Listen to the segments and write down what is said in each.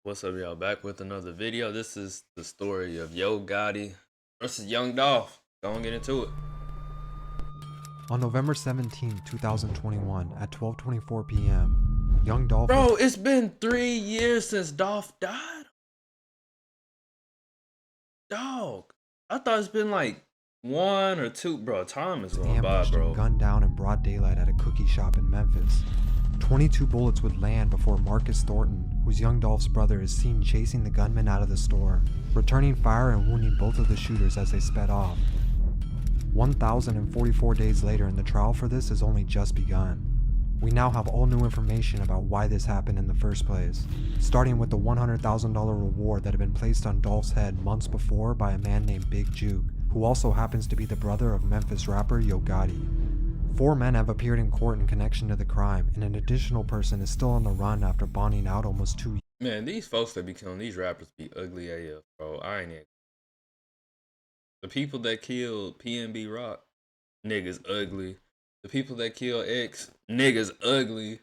What's up, y'all? Back with another video. This is the story of Yo Gotti versus Young Dolph. Go and get into it. On November 17, 2021 at 12:24 p.m., young Dolph Bro, it's been 3 years since Dolph died? Dog. I thought it's been like 1 or 2. Bro, time is going by, ambushed bro. and gunned down in broad daylight at a cookie shop in Memphis. 22 bullets would land before Marcus Thornton, who's young Dolph's brother, is seen chasing the gunman out of the store, returning fire and wounding both of the shooters as they sped off. 1,044 days later, and the trial for this has only just begun. We now have all new information about why this happened in the first place, starting with the $100,000 reward that had been placed on Dolph's head months before by a man named Big Juke, who also happens to be the brother of Memphis rapper Yo Gotti. 4 men have appeared in court in connection to the crime, and an additional person is still on the run after bonding out almost 2 years. Man, these folks that be killing these rappers be ugly AF, bro. I ain't it. The people that killed PNB Rock, niggas ugly. The people that kill X, niggas ugly.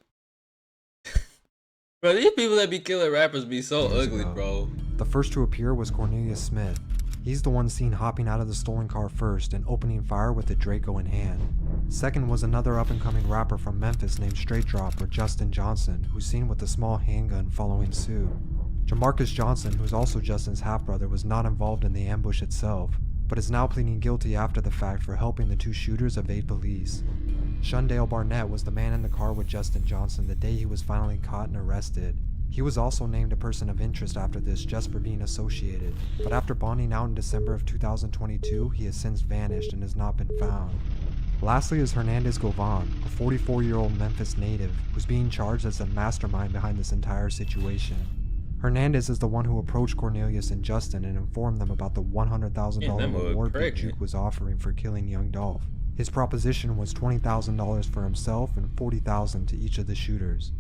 Bro, these people that be killing rappers be so ugly, bro. The first to appear was Cornelius Smith. He's the one seen hopping out of the stolen car first and opening fire with the Draco in hand. Second was another up-and-coming rapper from Memphis named Straight Drop or Justin Johnson, who's seen with a small handgun following suit. Jamarcus Johnson, who's also Justin's half-brother, was not involved in the ambush itself, but is now pleading guilty after the fact for helping the 2 shooters evade police. Shundale Barnett was the man in the car with Justin Johnson the day he was finally caught and arrested. He was also named a person of interest after this just for being associated, but after bonding out in December of 2022, he has since vanished and has not been found. Lastly is Hernandez Govan, a 44-year-old Memphis native who's being charged as the mastermind behind this entire situation. Hernandez is the one who approached Cornelius and Justin and informed them about the $100,000 reward Big Juke was offering for killing young Dolph. His proposition was $20,000 for himself and $40,000 to each of the shooters.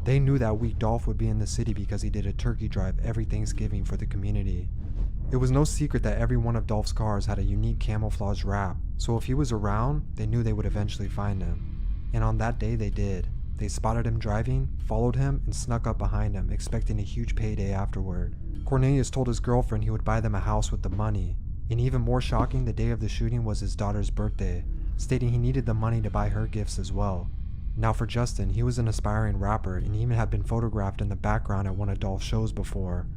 They knew that week Dolph would be in the city because he did a turkey drive every Thanksgiving for the community. It was no secret that every one of Dolph's cars had a unique camouflage wrap, so if he was around, they knew they would eventually find him. And on that day they did. They spotted him driving, followed him, and snuck up behind him, expecting a huge payday afterward. Cornelius told his girlfriend he would buy them a house with the money, and even more shocking, the day of the shooting was his daughter's birthday, stating he needed the money to buy her gifts as well. Now for Justin, he was an aspiring rapper and even had been photographed in the background at one of Dolph's shows before.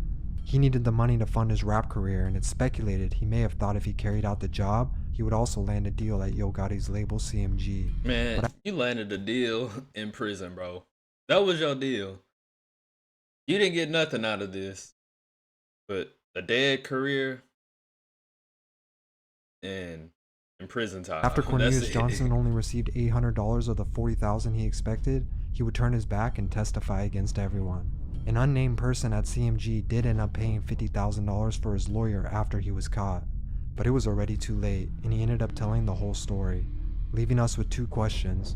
He needed the money to fund his rap career, and it's speculated he may have thought if he carried out the job, he would also land a deal at Yo Gotti's label CMG. Man, you landed a deal in prison, bro. That was your deal. You didn't get nothing out of this, but a dead career and in prison time. After Cornelius Johnson only received $800 of the $40,000 he expected, he would turn his back and testify against everyone. An unnamed person at CMG did end up paying $50,000 for his lawyer after he was caught, but it was already too late, and he ended up telling the whole story, leaving us with 2 questions.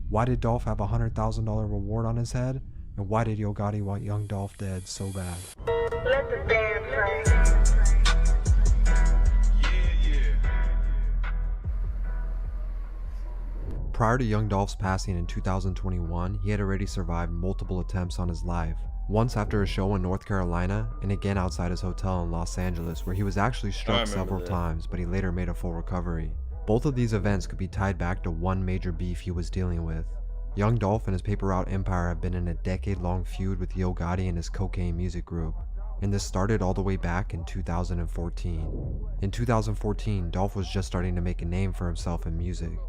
Why did Dolph have a $100,000 reward on his head? And why did Yo Gotti want young Dolph dead so bad? Let the band play. Prior to young Dolph's passing in 2021, he had already survived multiple attempts on his life. Once after a show in North Carolina, and again outside his hotel in Los Angeles, where he was actually struck several times, but he later made a full recovery. Both of these events could be tied back to one major beef he was dealing with. Young Dolph and his paper route empire have been in a decade-long feud with Yo Gotti and his cocaine music group, and this started all the way back in 2014. In 2014, Dolph was just starting to make a name for himself in music.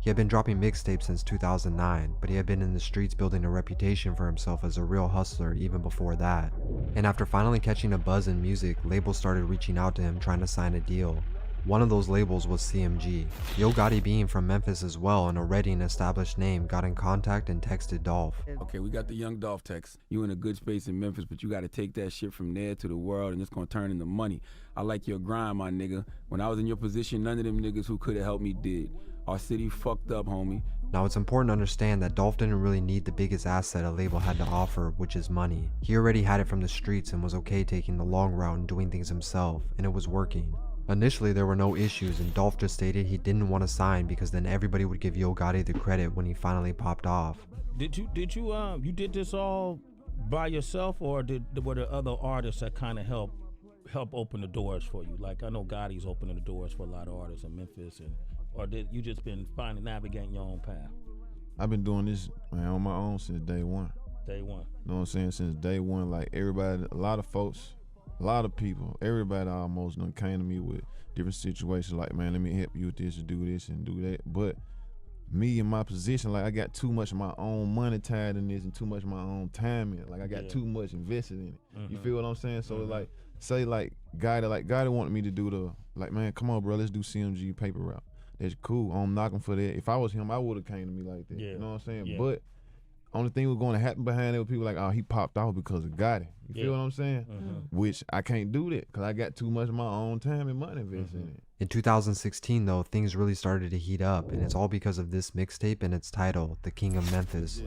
He had been dropping mixtapes since 2009, but he had been in the streets building a reputation for himself as a real hustler even before that. And after finally catching a buzz in music, labels started reaching out to him trying to sign a deal. One of those labels was CMG. Yo Gotti, being from Memphis as well and already an established name, got in contact and texted Dolph. Okay, we got the young Dolph text. You in a good space in Memphis, but you got to take that shit from there to the world, and it's going to turn into money. I like your grind, my nigga. When I was in your position, none of them niggas who could have helped me did. Our city fucked up, homie. Now it's important to understand that Dolph didn't really need the biggest asset a label had to offer, which is money. He already had it from the streets and was okay taking the long route and doing things himself, and it was working. Initially there were no issues, and Dolph just stated he didn't want to sign because then everybody would give Yo Gotti the credit when he finally popped off. You did this all by yourself, or were there other artists that kind of help open the doors for you? Like I know Gotti's opening the doors for a lot of artists in Memphis, or did you just been navigating your own path? I've been doing this, man, on my own since day one. Day one. You know what I'm saying? Since day one, like everybody, a lot of folks, a lot of people, everybody almost done came to me with different situations like, man, let me help you with this and do this and do that. But me in my position, like I got too much of my own money tied in this and too much of my own time in it. Like I got too much invested in it. You feel what I'm saying? So like, say like Gotti wanted me to do the, like, man, come on, bro, let's do CMG paper route. That's cool. I'm knocking for that. If I was him, I would have came to me like that. You know what I'm saying? Yeah. But only thing was going to happen behind it was people like, oh, he popped off because of Gotti. You feel what I'm saying? Which I can't do that because I got too much of my own time and money invested in it. In 2016, though, things really started to heat up, and it's all because of this mixtape and its title, The King of Memphis.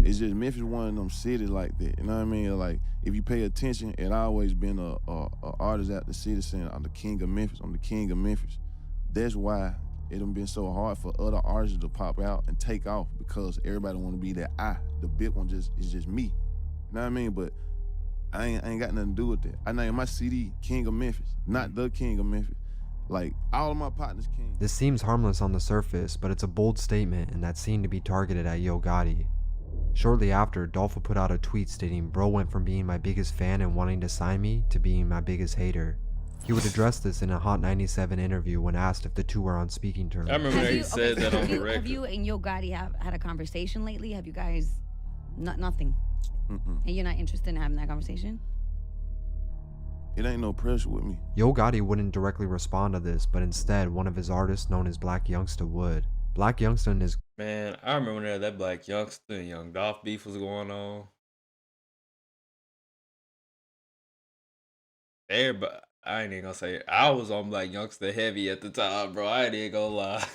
It's just Memphis one of them cities like that. You know what I mean? Like if you pay attention, it always been a artist out the city saying, I'm the king of Memphis. I'm the king of Memphis. That's why it done been so hard for other artists to pop out and take off because everybody want to be that the big one is just me. You know what I mean? But I ain't got nothing to do with that. I named my CD King of Memphis, not the King of Memphis. Like all of my partners king. This seems harmless on the surface, but it's a bold statement and that seemed to be targeted at Yo Gotti. Shortly after, Dolph put out a tweet stating, "Bro went from being my biggest fan and wanting to sign me to being my biggest hater." He would address this in a Hot 97 interview when asked if the two were on speaking terms. I remember he said that on the record. Have you and Yo Gotti had a conversation lately? Have you guys, nothing? And you're not interested in having that conversation? It ain't no pressure with me. Yo Gotti wouldn't directly respond to this, but instead one of his artists known as Black Youngsta would. Black Youngsta and his... Man, I remember that Black Youngsta and Young Dolph beef was going on. Everybody, I ain't even gonna say it. I was on Black Youngsta heavy at the time, bro. I ain't even gonna lie.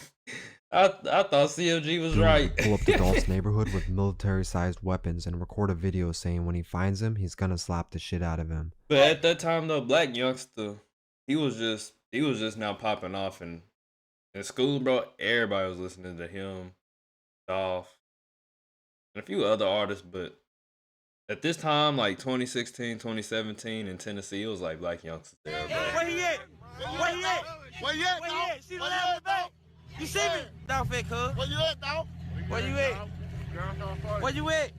I thought CMG was right. Pull up to Dolph's neighborhood with military-sized weapons and record a video saying when he finds him, he's gonna slap the shit out of him. But at that time though, Black Youngsta, he was just now popping off in school, bro. Everybody was listening to him, Dolph, and a few other artists. But at this time, like 2016, 2017 in Tennessee, it was like Black Youngsta there, bro. Where he at? Where he at? Where he at? Where he at? See the last back? You see me? Dolph, cuz. Where you at, Dolph? Where you at? Where you at?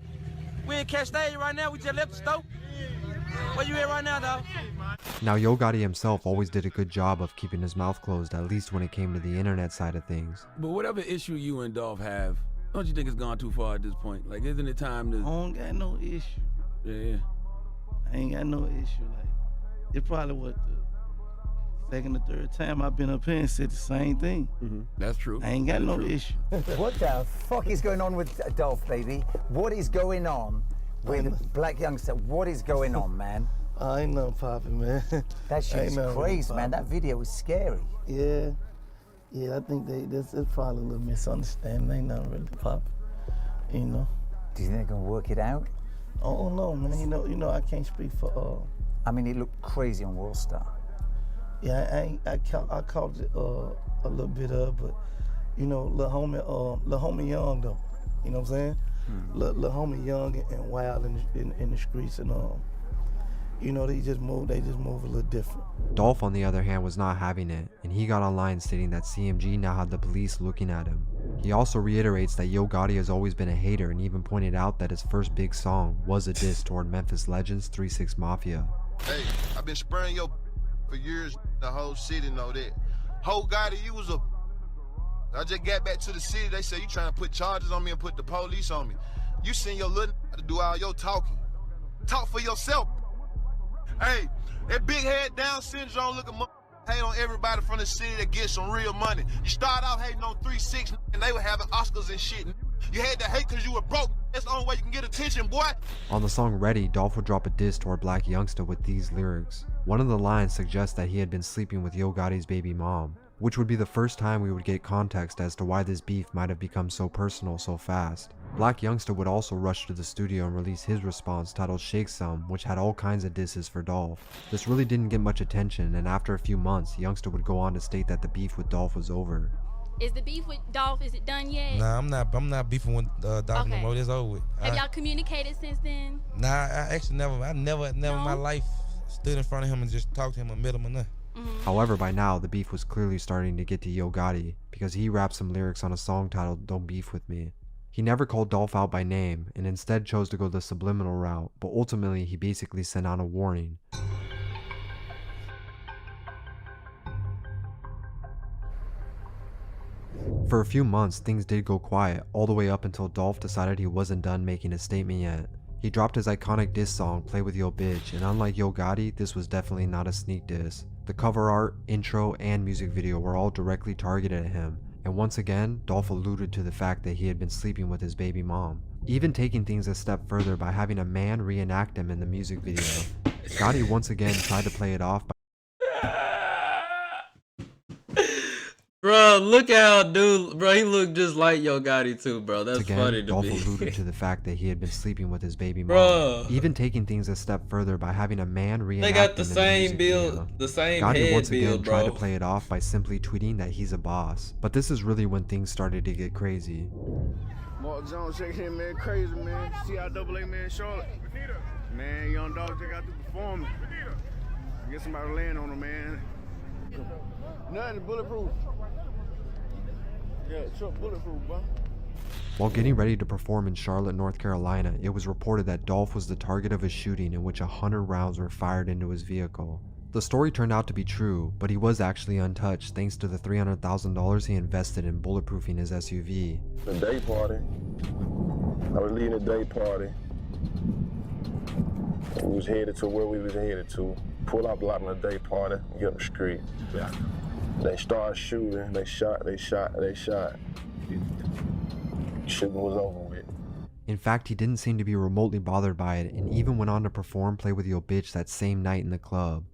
We in Cash Stage right now. We just left the store. Where you at right now, Dolph? Now, Yo Gotti himself always did a good job of keeping his mouth closed, at least when it came to the internet side of things. But whatever issue you and Dolph have, don't you think it's gone too far at this point? Like, isn't it time to... I don't got no issue. Yeah. I ain't got no issue. Like, it probably was the second or third time I've been up here and said the same thing. That's true. I ain't got no issue. What the fuck is going on with Dolph, baby? What is going on with Black Youngsta? What is going on, man? Ain't nothing popping, man. That shit's crazy, man. That video was scary. Yeah. Yeah, I think that's probably a little misunderstanding. Ain't nothing really popping, you know. Do you think they're gonna work it out? I don't know, man. You know, I can't speak for. I mean, it looked crazy on World Star. Yeah, I caught it a little bit of, but you know, lil homie young though. You know what I'm saying? Lil homie young and wild in the streets, and you know, they just move a little different. Dolph, on the other hand, was not having it, and he got online stating that CMG now had the police looking at him. He also reiterates that Yo Gotti has always been a hater and even pointed out that his first big song was a diss toward Memphis legends 3 6 Mafia. Hey, I've been spraying your for years. The whole city know that. Whole Gotti, you was a... I just got back to the city. They say you trying to put charges on me and put the police on me. You send your little to do all your talking. Talk for yourself. Hey, that big head Down syndrome looking hate on everybody from the city that gets some real money. You start out hating on 3 6 and they were having Oscars and shit. You had to hate because you were broke. That's the only way you can get attention, boy. On the song Ready, Dolph would drop a diss toward Black Youngsta with these lyrics. One of the lines suggests that he had been sleeping with Yo Gotti's baby mom, which would be the first time we would get context as to why this beef might have become so personal so fast. Black Youngsta would also rush to the studio and release his response titled Shake Some, which had all kinds of disses for Dolph. This really didn't get much attention, and after a few months, Youngsta would go on to state that the beef with Dolph was over. Is the beef with Dolph, is it done yet? Nah, I'm not beefing with Dolph no more. It's over with. Have y'all communicated since then? Nah, I actually never in my life stood in front of him and just talked to him or met him or nothing. However, by now, the beef was clearly starting to get to Yo Gotti, because he rapped some lyrics on a song titled Don't Beef With Me. He never called Dolph out by name, and instead chose to go the subliminal route, but ultimately he basically sent out a warning. For a few months, things did go quiet, all the way up until Dolph decided he wasn't done making a statement yet. He dropped his iconic diss song, Play With Yo Bitch, and unlike Yo Gotti, this was definitely not a sneak diss. The cover art, intro, and music video were all directly targeted at him, and once again, Dolph alluded to the fact that he had been sleeping with his baby mom, even taking things a step further by having a man reenact him in the music video. Gotti once again tried to play it off by Bro, look how dude, bro, he looked just like Yo Gotti too, bro. That's funny to Dolph me. alluded to the fact that he had been sleeping with his baby mom, Bruh. even taking things a step further by having a man reenact They got the him in same music build, video. the same Gotti head once again build, tried to bro. play it off by simply tweeting that he's a boss, but this is really when things started to get crazy. Mark Jones shaking him, man, crazy, man. CIAA, man, Charlotte. Man, young dog just got through performing. Get somebody to land on him, man. Nothing bulletproof. Yeah, truck bulletproof, bro. While getting ready to perform in Charlotte, North Carolina, it was reported that Dolph was the target of a shooting in which 100 rounds were fired into his vehicle. The story turned out to be true, but he was actually untouched thanks to the $300,000 he invested in bulletproofing his SUV. The day party. I was leading a day party. We was headed to where we was headed to. Pull up a lot on the day party, get up the street. Yeah. They started shooting, they shot. Shooting was over with. In fact, he didn't seem to be remotely bothered by it and even went on to perform Play With Yo Bitch that same night in the club.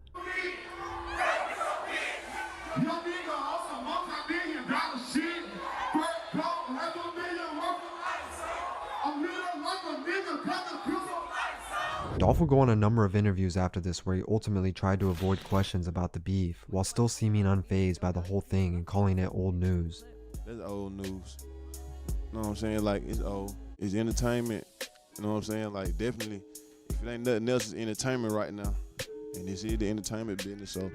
Dolph would go on a number of interviews after this where he ultimately tried to avoid questions about the beef, while still seeming unfazed by the whole thing and calling it old news. That's old news. You know what I'm saying? Like, it's old. It's entertainment. You know what I'm saying? Like, definitely, if it ain't nothing else, it's entertainment right now. And this is the entertainment business, so.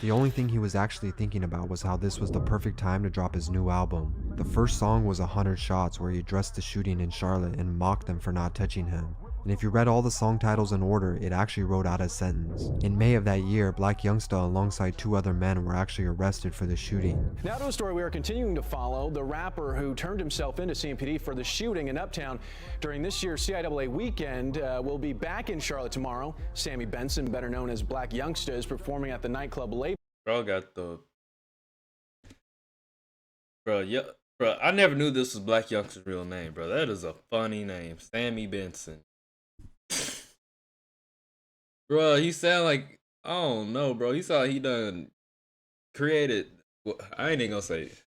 The only thing he was actually thinking about was how this was the perfect time to drop his new album. The first song was 100 Shots, where he addressed the shooting in Charlotte and mocked them for not touching him. And if you read all the song titles in order, it actually wrote out a sentence. In May of that year, Black Youngsta alongside 2 other men were actually arrested for the shooting. Now to a story we are continuing to follow. The rapper who turned himself into CMPD for the shooting in Uptown during this year's CIAA weekend will be back in Charlotte tomorrow. Sammy Benson, better known as Black Youngsta, is performing at the nightclub label. Bro got the... Bro, yeah, bro, I never knew this was Black Youngsta's real name, bro. That is a funny name. Sammy Benson. Bro, he sound like, I don't know, bro. He sound like he done created, well, I ain't even gonna say it.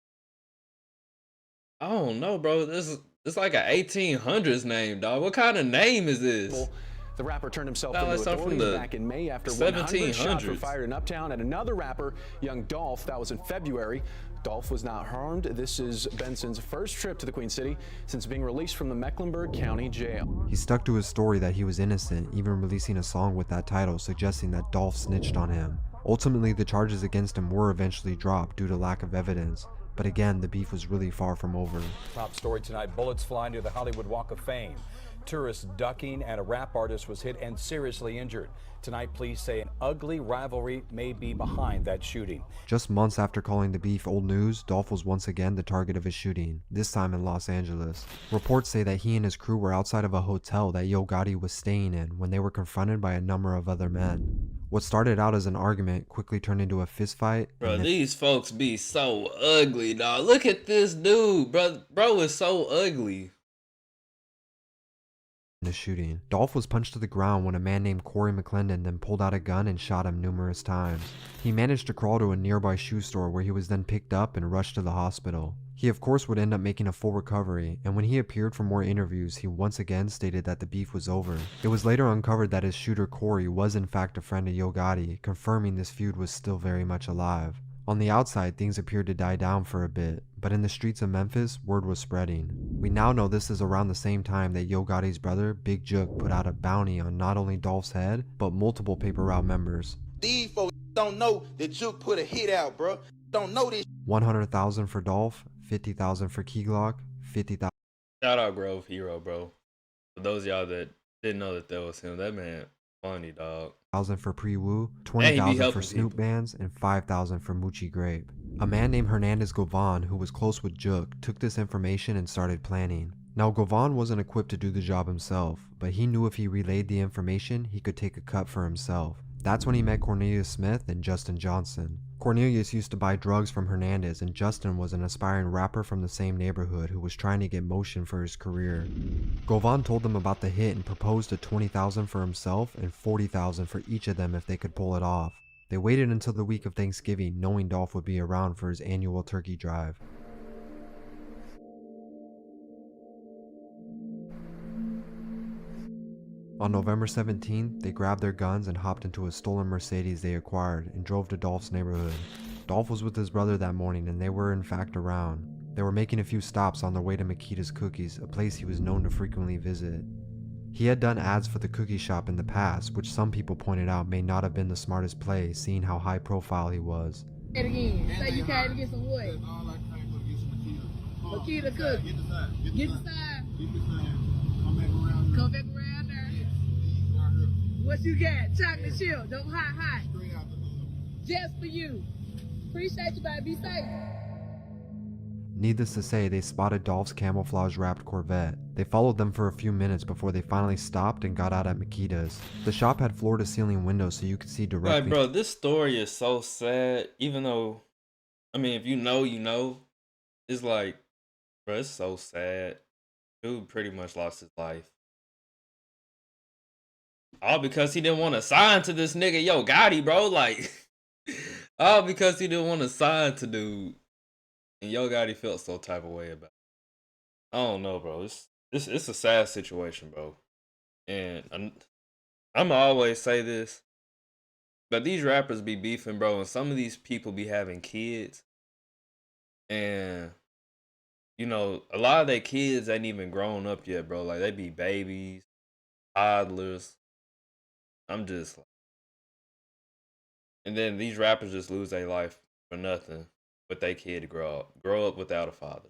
I don't know, bro. It's like an 1800s name, dog. What kind of name is this? The rapper turned himself Sound like into something authorities from the back in May after 100 shots were 1700s. fired in Uptown at another rapper, young Dolph. That was in February. Dolph was not harmed. This is Benson's first trip to the Queen City since being released from the Mecklenburg County Jail. He stuck to his story that he was innocent, even releasing a song with that title suggesting that Dolph snitched on him. Ultimately, the charges against him were eventually dropped due to lack of evidence, but again, the beef was really far from over. Top story tonight, bullets fly near the Hollywood Walk of Fame. Tourists ducking and a rap artist was hit and seriously injured. Tonight, police say an ugly rivalry may be behind that shooting. Just months after calling the beef old news, Dolph was once again the target of a shooting, this time in Los Angeles. Reports say that he and his crew were outside of a hotel that Yo Gotti was staying in when they were confronted by a number of other men. What started out as an argument quickly turned into a fistfight. Bro, these folks be so ugly, dog. Look at this dude, bro. Bro is so ugly. The shooting. Dolph was punched to the ground when a man named Corey McClendon then pulled out a gun and shot him numerous times. He managed to crawl to a nearby shoe store where he was then picked up and rushed to the hospital. He of course would end up making a full recovery, and when he appeared for more interviews, he once again stated that the beef was over. It was later uncovered that his shooter Corey was in fact a friend of Yo Gotti, confirming this feud was still very much alive. On the outside, things appeared to die down for a bit, but in the streets of Memphis, word was spreading. We now know this is around the same time that Yo Gotti's brother, Big Jook, put out a bounty on not only Dolph's head, but multiple Paper Route members. These folks don't know that Jook put a hit out, bro. Don't know this. 100,000 for Dolph, 50,000 for Key Glock, 50,000. Shout out Grove Hero, bro. For those of y'all that didn't know that was him, that man funny, dog. 1,000 for Pre-Woo, 20,000 for Snoop people. Bands, and 5,000 for Moochie Grape. A man named Hernandez Govan, who was close with Jook, took this information and started planning. Now, Govan wasn't equipped to do the job himself, but he knew if he relayed the information, he could take a cut for himself. That's when he met Cornelius Smith and Justin Johnson. Cornelius used to buy drugs from Hernandez, and Justin was an aspiring rapper from the same neighborhood who was trying to get motion for his career. Govan told them about the hit and proposed a $20,000 for himself and $40,000 for each of them if they could pull it off. They waited until the week of Thanksgiving, knowing Dolph would be around for his annual turkey drive. On November 17th, they grabbed their guns and hopped into a stolen Mercedes they acquired and drove to Dolph's neighborhood. Dolph was with his brother that morning and they were in fact around. They were making a few stops on their way to Makita's Cookies, a place he was known to frequently visit. He had done ads for the cookie shop in the past, which some people pointed out may not have been the smartest play, seeing how high profile he was. Say it again. Say you came to get some what? Makita Cookies. Get the side. Come back around there. What you got? Chocolate chip. Don't hot. Just for you. Appreciate you, baby. Be safe. Needless to say, they spotted Dolph's camouflage-wrapped Corvette. They followed them for a few minutes before they finally stopped and got out at Makita's. The shop had floor-to-ceiling windows so you could see directly. Like, bro, this story is so sad. Even though, I mean, if you know, you know. It's like, bro, it's so sad. Dude pretty much lost his life. All because he didn't want to sign to this nigga Yo Gotti, bro. Like, all because he didn't want to sign to dude. And Yo Gotti felt so type of way about it. I don't know, bro. It's a sad situation, bro. And I'ma always say this, but these rappers be beefing, bro, and some of these people be having kids. And, you know, a lot of their kids ain't even grown up yet, bro. Like, they be babies, toddlers. I'm just like, and then these rappers just lose their life for nothing. But they kid to grow up without a father.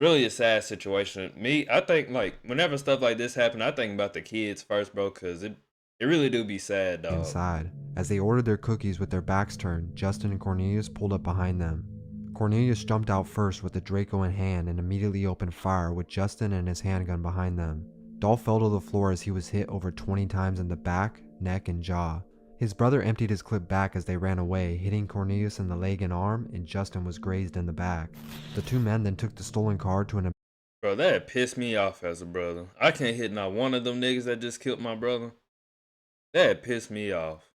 Really a sad situation. Me, I think, like, whenever stuff like this happen, I think about the kids first, bro, because it really do be sad, dog. Inside. As they ordered their cookies with their backs turned, Justin and Cornelius pulled up behind them. Cornelius jumped out first with the Draco in hand and immediately opened fire with Justin and his handgun behind them. Dolph fell to the floor as he was hit over 20 times in the back, neck, and jaw. His brother emptied his clip back as they ran away, hitting Cornelius in the leg and arm, and Justin was grazed in the back. The two men then took the stolen car to an... Bro, that pissed me off as a brother. I can't hit not one of them niggas that just killed my brother. That pissed me off.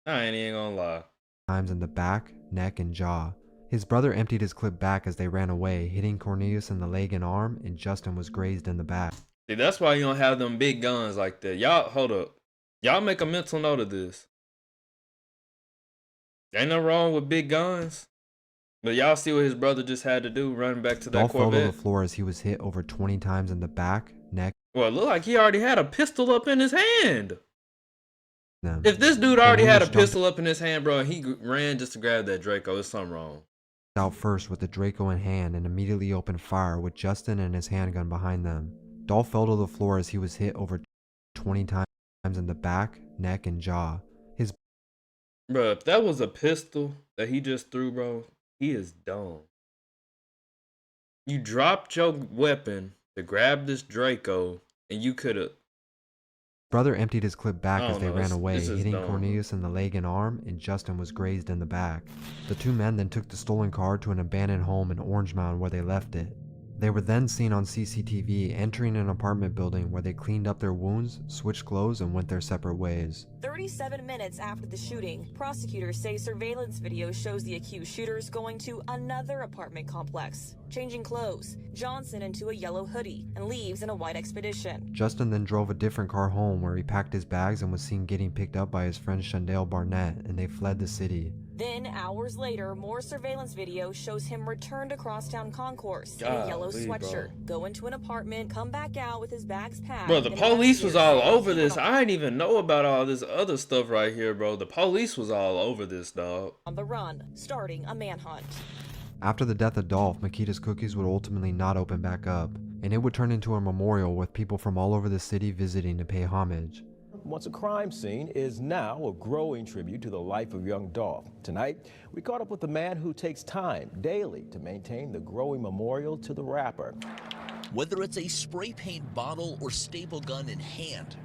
I ain't even gonna lie. Times in the back, neck, and jaw. His brother emptied his clip back as they ran away, hitting Cornelius in the leg and arm, and Justin was grazed in the back. See, that's why you don't have them big guns like that. Y'all, hold up. Y'all make a mental note of this. Ain't nothing wrong with big guns. But y'all see what his brother just had to do, running back to that Dolph Corvette? fell to the floor as he was hit over 20 times in the back, neck. Well, it looked like he already had a pistol up in his hand. If this dude already had a pistol up in his hand, bro, and he ran just to grab that Draco, there's something wrong. Out first with the Draco in hand and immediately opened fire with Justin and his handgun behind them. Dolph fell to the floor as he was hit over 20 times in the back, neck, and jaw. Bro, if that was a pistol that he just threw, bro, he is dumb. You dropped your weapon to grab this Draco, and you could have... Brother emptied his clip back as they ran away, hitting dumb. Cornelius in the leg and arm, and Justin was grazed in the back. The two men then took the stolen car to an abandoned home in Orange Mound where they left it. They were then seen on CCTV entering an apartment building where they cleaned up their wounds, switched clothes, and went their separate ways. 37 minutes after the shooting, prosecutors say surveillance video shows the accused shooters going to another apartment complex, changing clothes, Johnson into a yellow hoodie, and leaves in a white Expedition. Justin then drove a different car home where he packed his bags and was seen getting picked up by his friend Shandale Barnett, and they fled the city. Then, hours later, more surveillance video shows him return to Crosstown Concourse in a yellow Golly, sweatshirt, bro. go into an apartment, come back out with his bags packed. Bro, the and police was all investigators say over he this. went I didn't even know about all this other stuff right here, bro. The police was all over this, dog. on the run, starting a manhunt. After the death of Dolph, Makita's Cookies would ultimately not open back up, and it would turn into a memorial with people from all over the city visiting to pay homage. Once a crime scene is now a growing tribute to the life of young Dolph. Tonight, we caught up with the man who takes time daily to maintain the growing memorial to the rapper. Whether it's a spray paint bottle or staple gun in hand,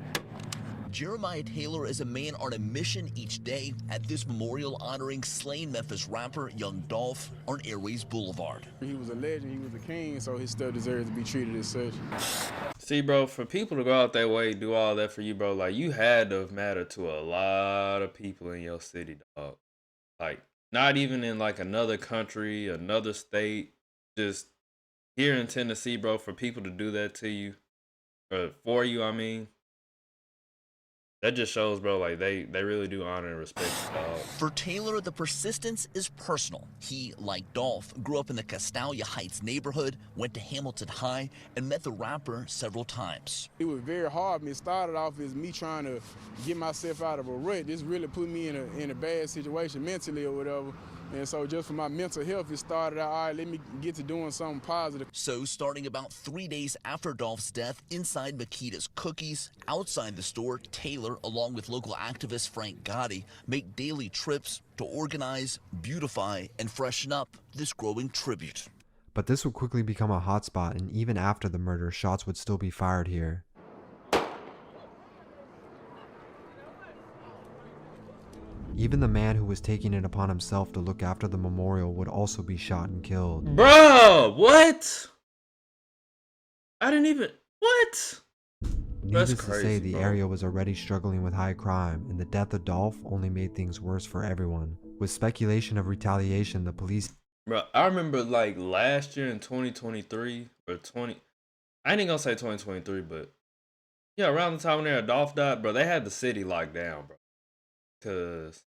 Jeremiah Taylor is a man on a mission each day at this memorial honoring slain Memphis rapper Young Dolph on Airways Boulevard. He was a legend, he was a king, so he still deserves to be treated as such. See, bro, for people to go out that way, do all that for you, bro, like, you had to have mattered to a lot of people in your city, dog. Like, not even in, like, another country, another state, just here in Tennessee, bro, for people to do that to you, or for you, I mean, that just shows, bro, like, they really do honor and respect you, dog. For Taylor, the persistence is personal. He, like Dolph, grew up in the Castalia Heights neighborhood, went to Hamilton High, and met the rapper several times. It was very hard. It started off as me trying to get myself out of a rut. This really put me in a bad situation mentally or whatever. And so just for my mental health, it started out, all right, let me get to doing something positive. So starting about 3 days after Dolph's death, inside Makita's Cookies, outside the store, Taylor, along with local activist Frank Gotti, make daily trips to organize, beautify, and freshen up this growing tribute. But this would quickly become a hotspot, and even after the murder, shots would still be fired here. Even the man who was taking it upon himself to look after the memorial would also be shot and killed. Bro, what? I didn't even... What? Needless That's to crazy, say, the bro. area was already struggling with high crime, and the death of Dolph only made things worse for everyone. With speculation of retaliation, the police... Bro, I remember, like, last year in 2023, or 20... I ain't gonna say 2023, but... Yeah, around the time when Dolph died, bro, they had the city locked down, bro. Because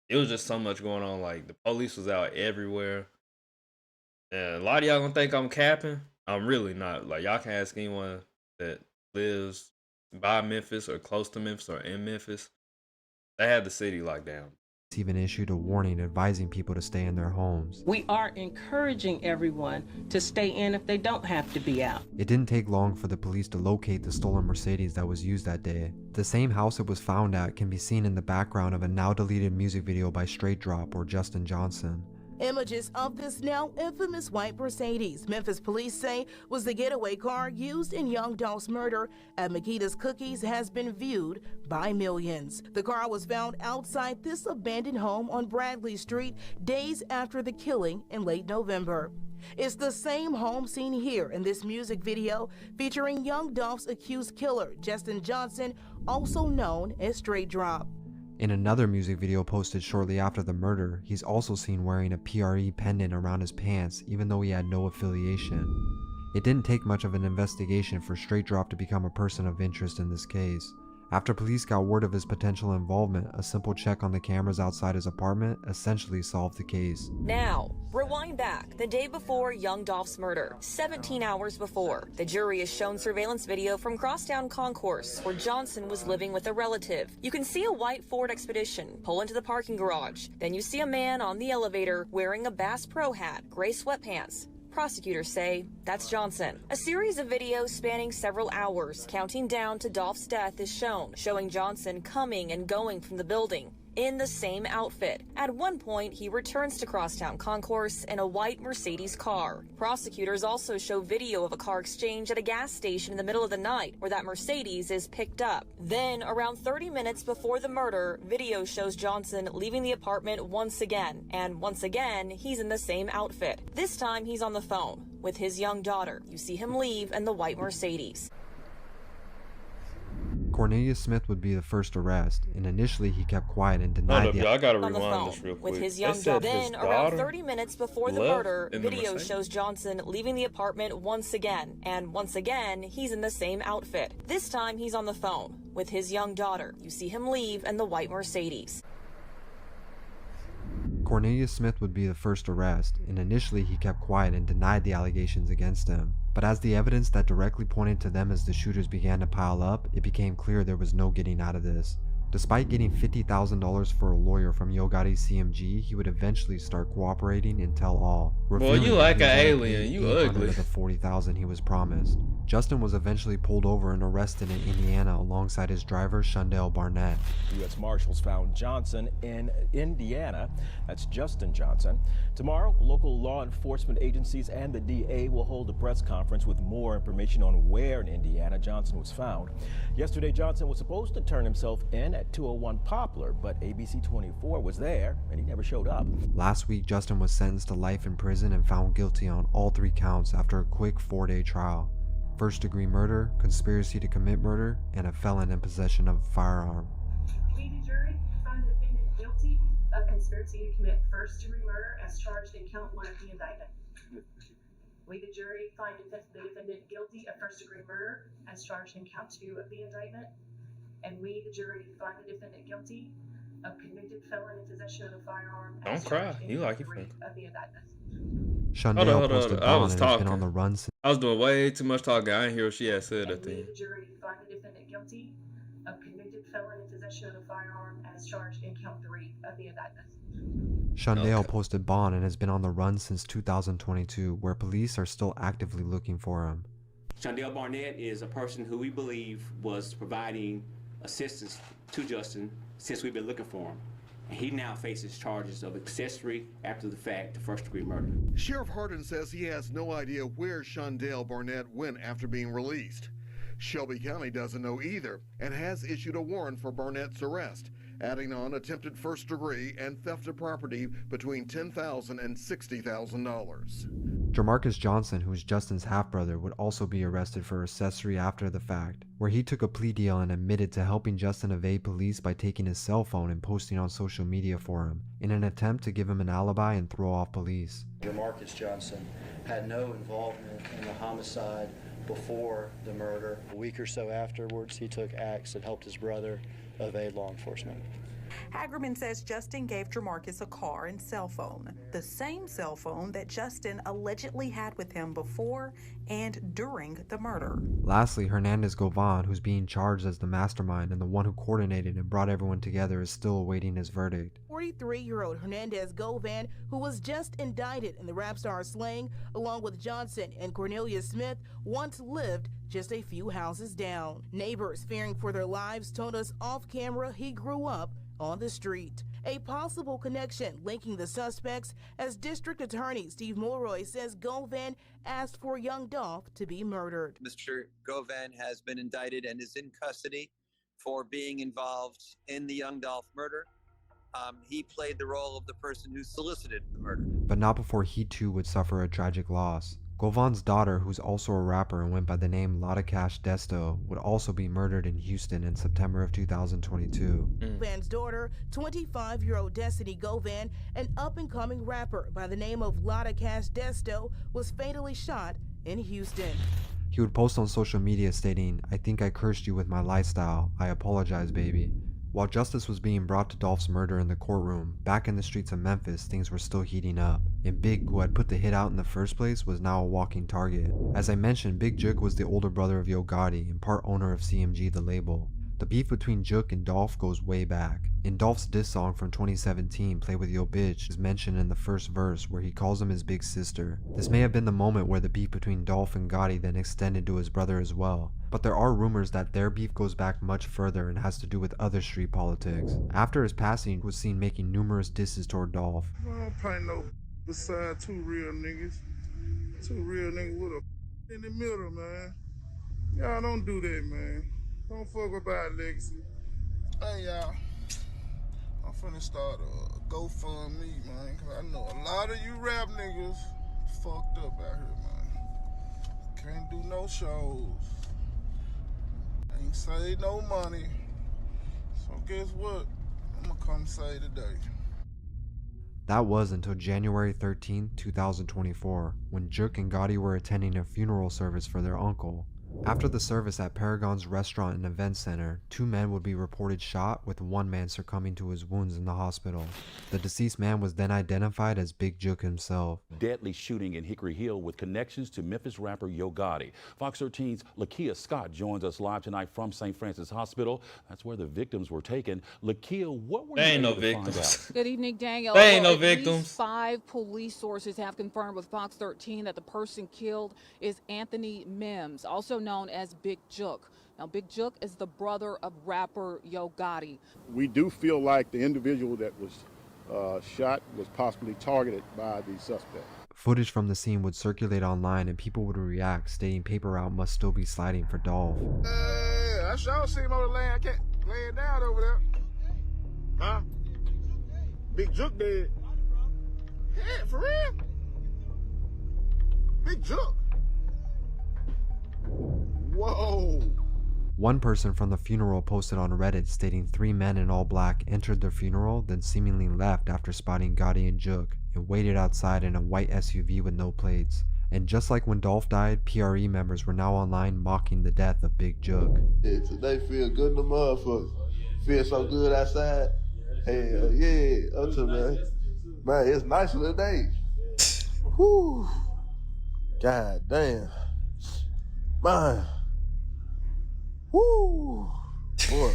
it was just so much going on. Like, the police was out everywhere. And a lot of y'all gonna think I'm capping. I'm really not. Like, y'all can ask anyone that lives by Memphis or close to Memphis or in Memphis. They had the city locked down. even issued a warning advising people to stay in their homes. We are encouraging everyone to stay in if they don't have to be out. It didn't take long for the police to locate the stolen Mercedes that was used that day. The same house it was found at can be seen in the background of a now deleted music video by Straight Drop or Justin Johnson. Images of this now infamous white Mercedes, Memphis police say, was the getaway car used in Young Dolph's murder at Makita's Cookies has been viewed by millions. The car was found outside this abandoned home on Bradley Street days after the killing in late November. It's the same home seen here in this music video featuring Young Dolph's accused killer, Justin Johnson, also known as Straight Drop. In another music video posted shortly after the murder, he's also seen wearing a PRE pendant around his pants even though he had no affiliation. It didn't take much of an investigation for Straight Drop to become a person of interest in this case. After police got word of his potential involvement, a simple check on the cameras outside his apartment essentially solved the case. Now, rewind back the day before Young Dolph's murder, 17 hours before. The jury is shown surveillance video from Crosstown Concourse, where Johnson was living with a relative. You can see a white Ford Expedition pull into the parking garage. Then you see a man on the elevator wearing a Bass Pro hat, gray sweatpants. Prosecutors say that's Johnson. A series of videos spanning several hours, counting down to Dolph's death, is shown, showing Johnson coming and going from the building in the same outfit. At one point, he returns to Crosstown Concourse in a white Mercedes car. Prosecutors also show video of a car exchange at a gas station in the middle of the night where that Mercedes is picked up. Then, around 30 minutes before the murder, video shows Johnson leaving the apartment once again. And once again, he's in the same outfit. This time, he's on the phone with his young daughter. You see him leave in the white Mercedes. Cornelius Smith would be the first arrest, and initially he kept quiet and denied the... I gotta on the rewind phone this real quick. with his young daughter. Then, around 30 minutes before the left murder, in the video Mercedes? shows Johnson leaving the apartment once again. And once again, he's in the same outfit. This time, he's on the phone with his young daughter. You see him leave in the white Mercedes. Cornelius Smith would be the first arrest, and initially he kept quiet and denied the allegations against him. But as the evidence that directly pointed to them as the shooters began to pile up, it became clear there was no getting out of this. Despite getting $50,000 for a lawyer from Yo Gotti's CMG, he would eventually start cooperating and tell all. Boy, you like an alien. You ugly. Of the $40,000 he was promised. Justin was eventually pulled over and arrested in Indiana alongside his driver, Shondell Barnett. U.S. Marshals found Johnson in Indiana. That's Justin Johnson. Tomorrow, local law enforcement agencies and the DA will hold a press conference with more information on where in Indiana Johnson was found. Yesterday, Johnson was supposed to turn himself in at 201 Poplar, but ABC 24 was there and he never showed up. Last week, Justin was sentenced to life in prison and found guilty on all 3 counts after a quick 4-day trial. First-degree murder, conspiracy to commit murder, and a felon in possession of a firearm. We, the jury, find the defendant guilty of conspiracy to commit first-degree murder as charged in count 1 of the indictment. We, the jury, find the defendant guilty of first-degree murder as charged in count 2 of the indictment. And we, the jury, find the defendant guilty of convicted felon in possession of a firearm as Don't cry. charged in You count like it 3 from. of the indictment. Shondell posted I bond was and has been talking. on the run since. I was doing way too much talking. I didn't hear what she had said at the We, end. the jury, find the defendant guilty of convicted felon in possession of a firearm as charged in count 3 of the indictment. Shondell posted bond and has been on the run since 2022, where police are still actively looking for him. Shondell Barnett is a person who we believe was providing assistance to Justin since we've been looking for him. And he now faces charges of accessory after the fact to first-degree murder. Sheriff Hardin says he has no idea where Shondell Barnett went after being released. Shelby County doesn't know either and has issued a warrant for Barnett's arrest, adding on attempted first degree and theft of property between $10,000 and $60,000. Jamarcus Johnson, who's Justin's half-brother, would also be arrested for accessory after the fact, where he took a plea deal and admitted to helping Justin evade police by taking his cell phone and posting on social media for him, in an attempt to give him an alibi and throw off police. Jamarcus Johnson had no involvement in the homicide before the murder. A week or so afterwards, he took acts that helped his brother evade law enforcement. Hagerman says Justin gave Jamarcus a car and cell phone, the same cell phone that Justin allegedly had with him before and during the murder. Lastly, Hernandez Govan, who's being charged as the mastermind and the one who coordinated and brought everyone together, is still awaiting his verdict. 43-year-old Hernandez Govan, who was just indicted in the rap star slaying, along with Johnson and Cornelius Smith, once lived just a few houses down. Neighbors fearing for their lives told us off camera he grew up on the street. A possible connection linking the suspects, as District Attorney Steve Mulroy says Govan asked for young Dolph to be murdered. Mr. Govan has been indicted and is in custody for being involved in the young Dolph murder. He played the role of the person who solicited the murder. But not before he too would suffer a tragic loss. Govan's daughter, who's also a rapper and went by the name Lotta Cash Desto, would also be murdered in Houston in September of 2022. Govan's daughter, 25-year-old Destiny Govan, an up-and-coming rapper by the name of Lotta Cash Desto, was fatally shot in Houston. He would post on social media stating, "I think I cursed you with my lifestyle. I apologize, baby." While justice was being brought to Dolph's murder in the courtroom, back in the streets of Memphis, things were still heating up, and Big, who had put the hit out in the first place, was now a walking target. As I mentioned, Big Jook was the older brother of Yo Gotti and part owner of CMG, the label. The beef between Jook and Dolph goes way back. In Dolph's diss song from 2017, Play With Yo Bitch, is mentioned in the first verse where he calls him his big sister. This may have been the moment where the beef between Dolph and Gotti then extended to his brother as well, but there are rumors that their beef goes back much further and has to do with other street politics. After his passing, he was seen making numerous disses toward Dolph. I don't paint no beside two real niggas with a in the middle, man. Y'all don't do that, man. Don't fuck about legacy. Hey, y'all. I'm finna start a GoFundMe, man, cause I know a lot of you rap niggas fucked up out here, man. Can't do no shows. Ain't save no money. So guess what? I'm gonna come save today. That was until January 13, 2024, when Jook and Gotti were attending a funeral service for their uncle. After the service at Paragon's Restaurant and Event Center, 2 men would be reported shot, with 1 man succumbing to his wounds in the hospital. The deceased man was then identified as Big Jook himself. Deadly shooting in Hickory Hill with connections to Memphis rapper Yo Gotti. Fox 13's Lakia Scott joins us live tonight from St. Francis Hospital. That's where the victims were taken. Lakia, what were you able to find out? Good evening, Daniel. They ain't no At victims. least 5 police sources have confirmed with Fox 13 that the person killed is Anthony Mims, also known as Big Jook. Now, Big Jook is the brother of rapper Yo Gotti. We do feel like the individual that was shot was possibly targeted by the suspect. Footage from the scene would circulate online and people would react, stating paper route must still be sliding for Dolph. I sure see him on the land, laying down over there. Huh? Big Jook dead. Yeah, for real? Big Jook. Whoa. One person from the funeral posted on Reddit stating 3 men in all black entered the funeral, then seemingly left after spotting Gotti and Jook and waited outside in a white SUV with no plates. And just like when Dolph died, PRE members were now online mocking the death of Big Jook. Yeah, today feel good in the motherfucker. Feel so good outside. Hell yeah, up to man, it's nicer today. Whew. God damn. Man. Woo! Boy.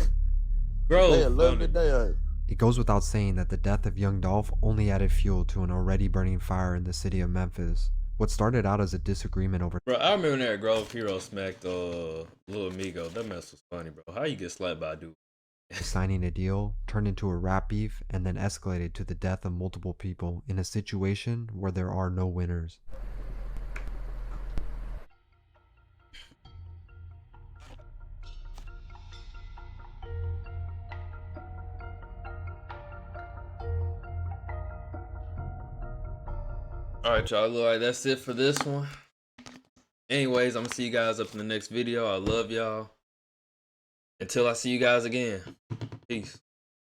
Bro, they love the day. It goes without saying that the death of young Dolph only added fuel to an already burning fire in the city of Memphis. What started out as a disagreement over... Bro, I remember when that Grove Hero smacked Lil Amigo. That mess was funny, bro. How you get slapped by a dude? signing a deal, turned into a rap beef, and then escalated to the death of multiple people in a situation where there are no winners. Alright, y'all. Look like that's it for this one. Anyways, I'm gonna see you guys up in the next video. I love y'all. Until I see you guys again. Peace.